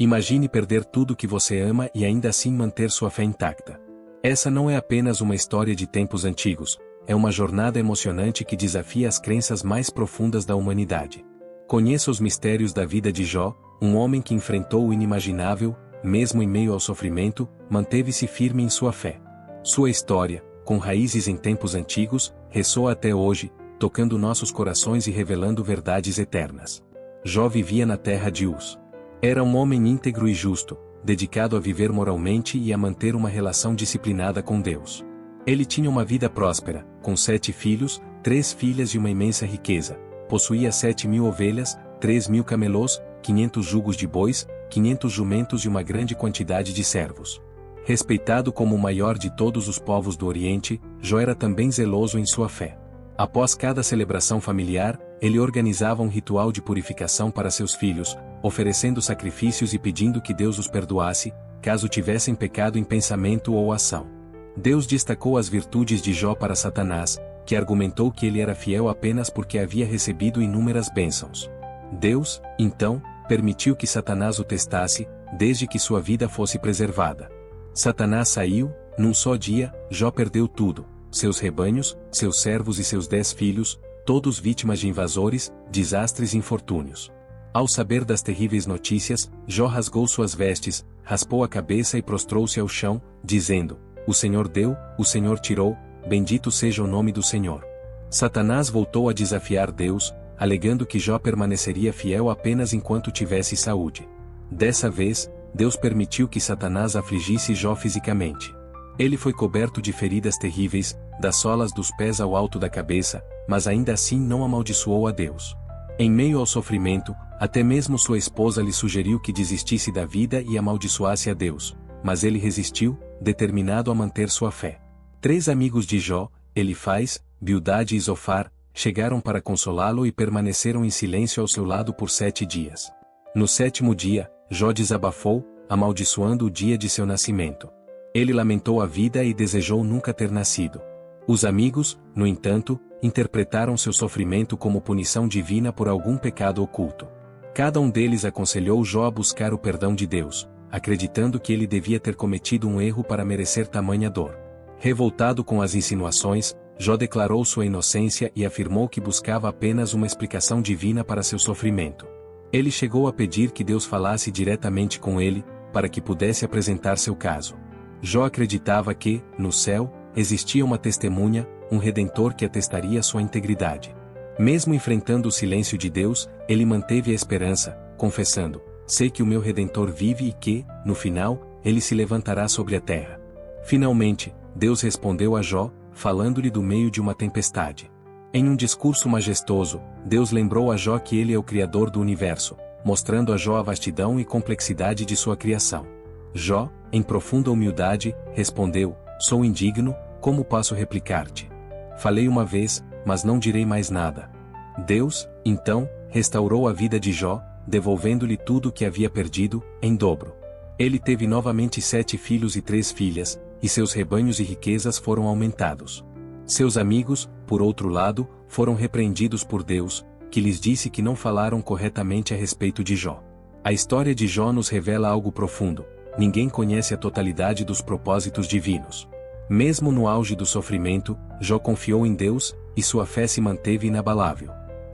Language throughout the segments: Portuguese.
Imagine perder tudo que você ama e ainda assim manter sua fé intacta. Essa não é apenas uma história de tempos antigos, é uma jornada emocionante que desafia as crenças mais profundas da humanidade. Conheça os mistérios da vida de Jó, um homem que enfrentou o inimaginável, mesmo em meio ao sofrimento, manteve-se firme em sua fé. Sua história, com raízes em tempos antigos, ressoa até hoje, tocando nossos corações e revelando verdades eternas. Jó vivia na terra de Uz. Era um homem íntegro e justo, dedicado a viver moralmente e a manter uma relação disciplinada com Deus. Ele tinha uma vida próspera, com 7 filhos, 3 filhas e uma imensa riqueza. Possuía 7.000 ovelhas, 3.000 camelôs, 500 jugos de bois, 500 jumentos e uma grande quantidade de servos. Respeitado como o maior de todos os povos do Oriente, Jó era também zeloso em sua fé. Após cada celebração familiar, ele organizava um ritual de purificação para seus filhos, oferecendo sacrifícios e pedindo que Deus os perdoasse, caso tivessem pecado em pensamento ou ação. Deus destacou as virtudes de Jó para Satanás, que argumentou que ele era fiel apenas porque havia recebido inúmeras bênçãos. Deus, então, permitiu que Satanás o testasse, desde que sua vida fosse preservada. Satanás saiu, num só dia, Jó perdeu tudo, seus rebanhos, seus servos e seus 10 filhos, todos vítimas de invasores, desastres e infortúnios. Ao saber das terríveis notícias, Jó rasgou suas vestes, raspou a cabeça e prostrou-se ao chão, dizendo: "O Senhor deu, o Senhor tirou, bendito seja o nome do Senhor." Satanás voltou a desafiar Deus, alegando que Jó permaneceria fiel apenas enquanto tivesse saúde. Dessa vez, Deus permitiu que Satanás afligisse Jó fisicamente. Ele foi coberto de feridas terríveis, das solas dos pés ao alto da cabeça, mas ainda assim não amaldiçoou a Deus. Em meio ao sofrimento, até mesmo sua esposa lhe sugeriu que desistisse da vida e amaldiçoasse a Deus, mas ele resistiu, determinado a manter sua fé. 3 amigos de Jó, Elifaz, Bildade e Zofar, chegaram para consolá-lo e permaneceram em silêncio ao seu lado por 7 dias. No 7º dia, Jó desabafou, amaldiçoando o dia de seu nascimento. Ele lamentou a vida e desejou nunca ter nascido. Os amigos, no entanto, interpretaram seu sofrimento como punição divina por algum pecado oculto. Cada um deles aconselhou Jó a buscar o perdão de Deus, acreditando que ele devia ter cometido um erro para merecer tamanha dor. Revoltado com as insinuações, Jó declarou sua inocência e afirmou que buscava apenas uma explicação divina para seu sofrimento. Ele chegou a pedir que Deus falasse diretamente com ele, para que pudesse apresentar seu caso. Jó acreditava que, no céu, existia uma testemunha, um redentor que atestaria sua integridade. Mesmo enfrentando o silêncio de Deus, ele manteve a esperança, confessando: "Sei que o meu redentor vive e que, no final, ele se levantará sobre a terra." Finalmente, Deus respondeu a Jó, falando-lhe do meio de uma tempestade. Em um discurso majestoso, Deus lembrou a Jó que ele é o Criador do universo, mostrando a Jó a vastidão e complexidade de sua criação. Jó, em profunda humildade, respondeu: "Sou indigno, como posso replicar-te? Falei uma vez, mas não direi mais nada." Deus, então, restaurou a vida de Jó, devolvendo-lhe tudo o que havia perdido, em dobro. Ele teve novamente 7 filhos e 3 filhas, e seus rebanhos e riquezas foram aumentados. Seus amigos, por outro lado, foram repreendidos por Deus, que lhes disse que não falaram corretamente a respeito de Jó. A história de Jó nos revela algo profundo: ninguém conhece a totalidade dos propósitos divinos. Mesmo no auge do sofrimento, Jó confiou em Deus, e sua fé se manteve inabalável.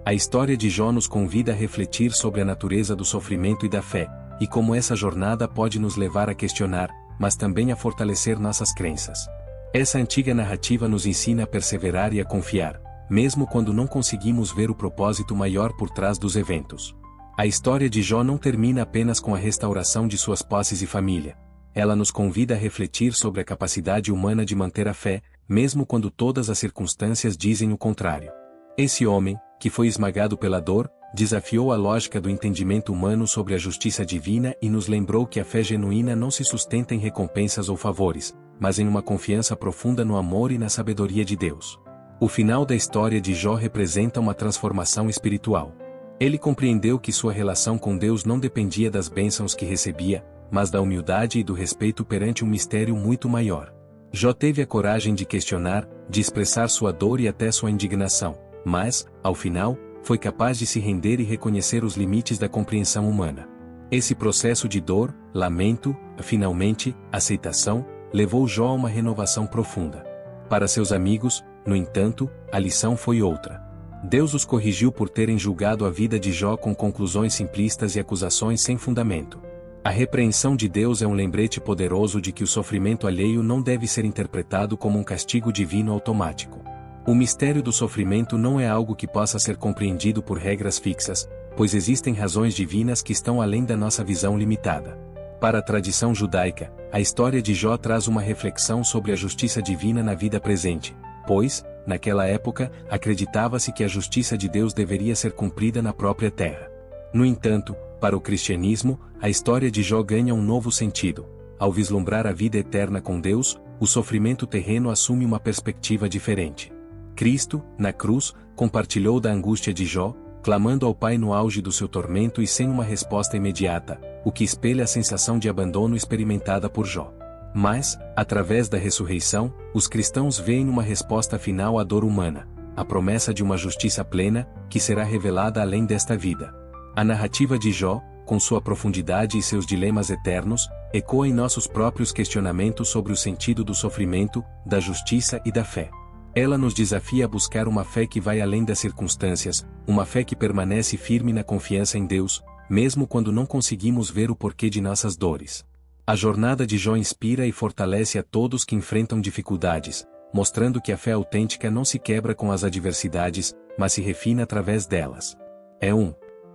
A história de Jó nos convida a refletir sobre a natureza do sofrimento e da fé, e como essa jornada pode nos levar a questionar, mas também a fortalecer nossas crenças. Essa antiga narrativa nos ensina a perseverar e a confiar, mesmo quando não conseguimos ver o propósito maior por trás dos eventos. A história de Jó não termina apenas com a restauração de suas posses e família. Ela nos convida a refletir sobre a capacidade humana de manter a fé, mesmo quando todas as circunstâncias dizem o contrário. Esse homem, que foi esmagado pela dor, desafiou a lógica do entendimento humano sobre a justiça divina e nos lembrou que a fé genuína não se sustenta em recompensas ou favores, mas em uma confiança profunda no amor e na sabedoria de Deus. O final da história de Jó representa uma transformação espiritual. Ele compreendeu que sua relação com Deus não dependia das bênçãos que recebia, mas da humildade e do respeito perante um mistério muito maior. Jó teve a coragem de questionar, de expressar sua dor e até sua indignação, mas, ao final, foi capaz de se render e reconhecer os limites da compreensão humana. Esse processo de dor, lamento, finalmente, aceitação, levou Jó a uma renovação profunda. Para seus amigos, no entanto, a lição foi outra. Deus os corrigiu por terem julgado a vida de Jó com conclusões simplistas e acusações sem fundamento. A repreensão de Deus é um lembrete poderoso de que o sofrimento alheio não deve ser interpretado como um castigo divino automático. O mistério do sofrimento não é algo que possa ser compreendido por regras fixas, pois existem razões divinas que estão além da nossa visão limitada. Para a tradição judaica, a história de Jó traz uma reflexão sobre a justiça divina na vida presente, pois, naquela época, acreditava-se que a justiça de Deus deveria ser cumprida na própria terra. No entanto, para o cristianismo, a história de Jó ganha um novo sentido. Ao vislumbrar a vida eterna com Deus, o sofrimento terreno assume uma perspectiva diferente. Cristo, na cruz, compartilhou da angústia de Jó, clamando ao Pai no auge do seu tormento e sem uma resposta imediata, o que espelha a sensação de abandono experimentada por Jó. Mas, através da ressurreição, os cristãos veem uma resposta final à dor humana, a promessa de uma justiça plena, que será revelada além desta vida. A narrativa de Jó, com sua profundidade e seus dilemas eternos, ecoa em nossos próprios questionamentos sobre o sentido do sofrimento, da justiça e da fé. Ela nos desafia a buscar uma fé que vai além das circunstâncias, uma fé que permanece firme na confiança em Deus, mesmo quando não conseguimos ver o porquê de nossas dores. A jornada de Jó inspira e fortalece a todos que enfrentam dificuldades, mostrando que a fé autêntica não se quebra com as adversidades, mas se refina através delas. É um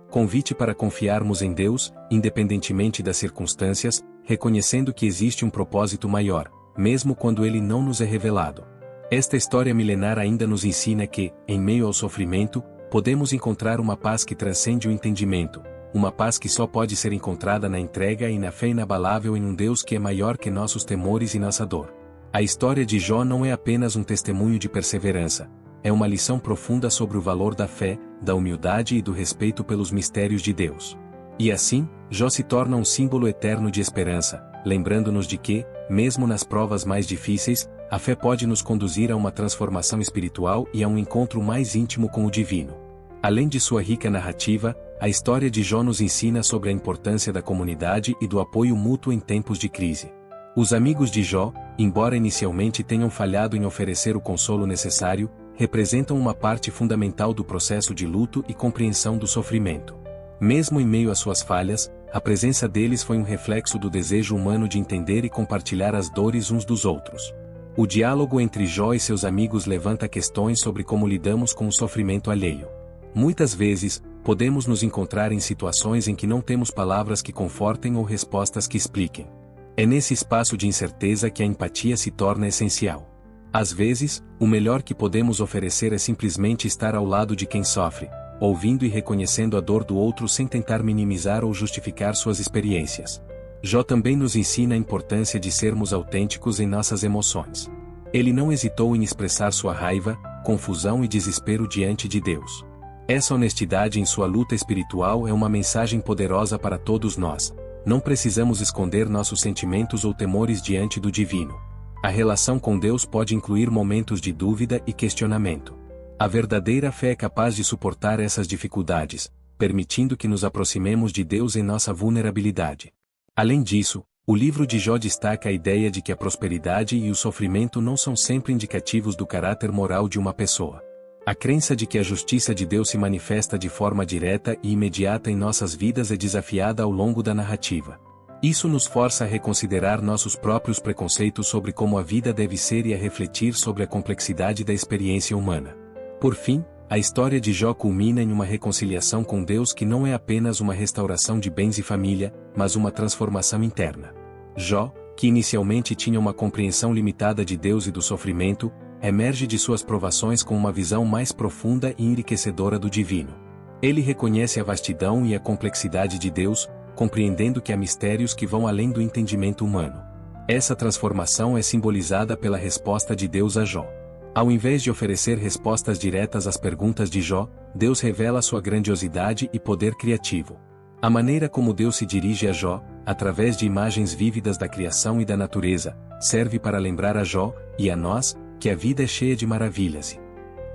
convite para confiarmos em Deus, independentemente das circunstâncias, reconhecendo que existe um propósito maior, mesmo quando ele não nos é revelado. Esta história milenar ainda nos ensina que, em meio ao sofrimento, podemos encontrar uma paz que transcende o entendimento, uma paz que só pode ser encontrada na entrega e na fé inabalável em um Deus que é maior que nossos temores e nossa dor. A história de Jó não é apenas um testemunho de perseverança, é uma lição profunda sobre o valor da fé, da humildade e do respeito pelos mistérios de Deus. E assim, Jó se torna um símbolo eterno de esperança, lembrando-nos de que, mesmo nas provas mais difíceis, a fé pode nos conduzir a uma transformação espiritual e a um encontro mais íntimo com o divino. Além de sua rica narrativa, a história de Jó nos ensina sobre a importância da comunidade e do apoio mútuo em tempos de crise. Os amigos de Jó, embora inicialmente tenham falhado em oferecer o consolo necessário, representam uma parte fundamental do processo de luto e compreensão do sofrimento. Mesmo em meio às suas falhas, a presença deles foi um reflexo do desejo humano de entender e compartilhar as dores uns dos outros. O diálogo entre Jó e seus amigos levanta questões sobre como lidamos com o sofrimento alheio. Muitas vezes, podemos nos encontrar em situações em que não temos palavras que confortem ou respostas que expliquem. É nesse espaço de incerteza que a empatia se torna essencial. Às vezes, o melhor que podemos oferecer é simplesmente estar ao lado de quem sofre, ouvindo e reconhecendo a dor do outro sem tentar minimizar ou justificar suas experiências. Jó também nos ensina a importância de sermos autênticos em nossas emoções. Ele não hesitou em expressar sua raiva, confusão e desespero diante de Deus. Essa honestidade em sua luta espiritual é uma mensagem poderosa para todos nós. Não precisamos esconder nossos sentimentos ou temores diante do divino. A relação com Deus pode incluir momentos de dúvida e questionamento. A verdadeira fé é capaz de suportar essas dificuldades, permitindo que nos aproximemos de Deus em nossa vulnerabilidade. Além disso, o livro de Jó destaca a ideia de que a prosperidade e o sofrimento não são sempre indicativos do caráter moral de uma pessoa. A crença de que a justiça de Deus se manifesta de forma direta e imediata em nossas vidas é desafiada ao longo da narrativa. Isso nos força a reconsiderar nossos próprios preconceitos sobre como a vida deve ser e a refletir sobre a complexidade da experiência humana. Por fim, a história de Jó culmina em uma reconciliação com Deus que não é apenas uma restauração de bens e família, mas uma transformação interna. Jó, que inicialmente tinha uma compreensão limitada de Deus e do sofrimento, emerge de suas provações com uma visão mais profunda e enriquecedora do divino. Ele reconhece a vastidão e a complexidade de Deus, compreendendo que há mistérios que vão além do entendimento humano. Essa transformação é simbolizada pela resposta de Deus a Jó. Ao invés de oferecer respostas diretas às perguntas de Jó, Deus revela sua grandiosidade e poder criativo. A maneira como Deus se dirige a Jó, através de imagens vívidas da criação e da natureza, serve para lembrar a Jó, e a nós, que a vida é cheia de maravilhas e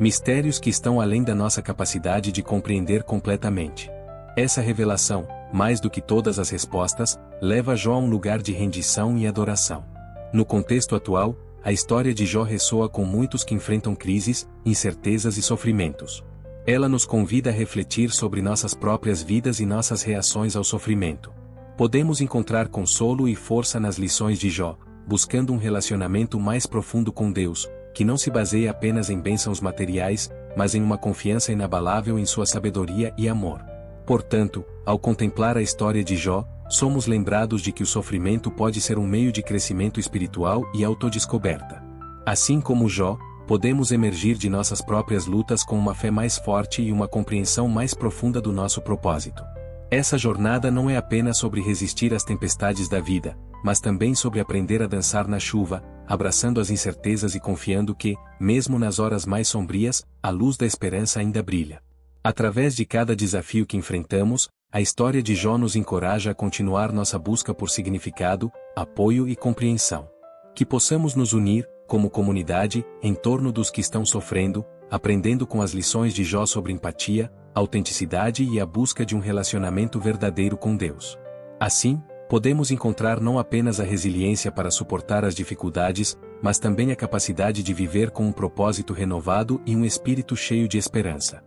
mistérios que estão além da nossa capacidade de compreender completamente. Essa revelação, mais do que todas as respostas, leva Jó a um lugar de rendição e adoração. No contexto atual, a história de Jó ressoa com muitos que enfrentam crises, incertezas e sofrimentos. Ela nos convida a refletir sobre nossas próprias vidas e nossas reações ao sofrimento. Podemos encontrar consolo e força nas lições de Jó, buscando um relacionamento mais profundo com Deus, que não se baseia apenas em bênçãos materiais, mas em uma confiança inabalável em sua sabedoria e amor. Portanto, ao contemplar a história de Jó, somos lembrados de que o sofrimento pode ser um meio de crescimento espiritual e autodescoberta. Assim como Jó, podemos emergir de nossas próprias lutas com uma fé mais forte e uma compreensão mais profunda do nosso propósito. Essa jornada não é apenas sobre resistir às tempestades da vida, mas também sobre aprender a dançar na chuva, abraçando as incertezas e confiando que, mesmo nas horas mais sombrias, a luz da esperança ainda brilha. Através de cada desafio que enfrentamos, a história de Jó nos encoraja a continuar nossa busca por significado, apoio e compreensão. Que possamos nos unir, como comunidade, em torno dos que estão sofrendo, aprendendo com as lições de Jó sobre empatia, autenticidade e a busca de um relacionamento verdadeiro com Deus. Assim, podemos encontrar não apenas a resiliência para suportar as dificuldades, mas também a capacidade de viver com um propósito renovado e um espírito cheio de esperança.